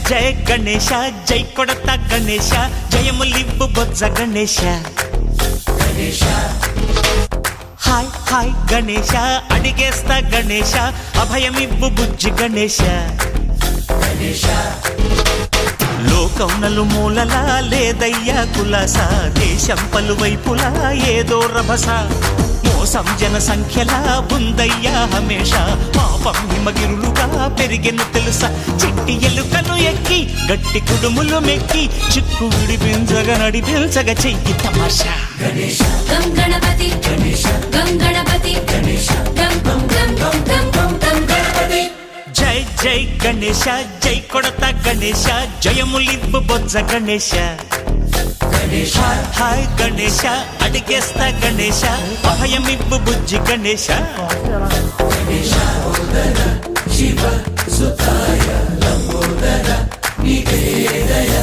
జయ గణేశ జై కొడత గణేశ జయములివ్వు బొజ్జ Ganesha hi hi Ganesha అడిగేస్తా Ganesha అభయమివ్వు బుజ్జి గణేశ లోకం నలుమూలలా లేదయ్యా కులాస దేశం పలువైపులా ఏదో రభస మోసం జన సంఖ్యలా ఉందయ్యా హమేష పాపం హిమగిరులుగా పెరిగెను తెలుసా చిట్టి ఎలుకలు ఎక్కి గట్టి కుడుములు మెక్కి చిక్కు విడిపించగా నడిపించగ చెయ్యి తమాషా గం గణపతి గం గణపతి గం గం గం గం గం గం గం గణపతి జై జై గణేశ జై కొడత గణేశ జయములివ్వు బొజ్జ గణేశ హాయ్ హాయ్ గణేశ అడిగేస్తా గణేశ అభయమివ్వు బుజ్జి గణేశ శివ సుతాయ లంబోదర నివేదయ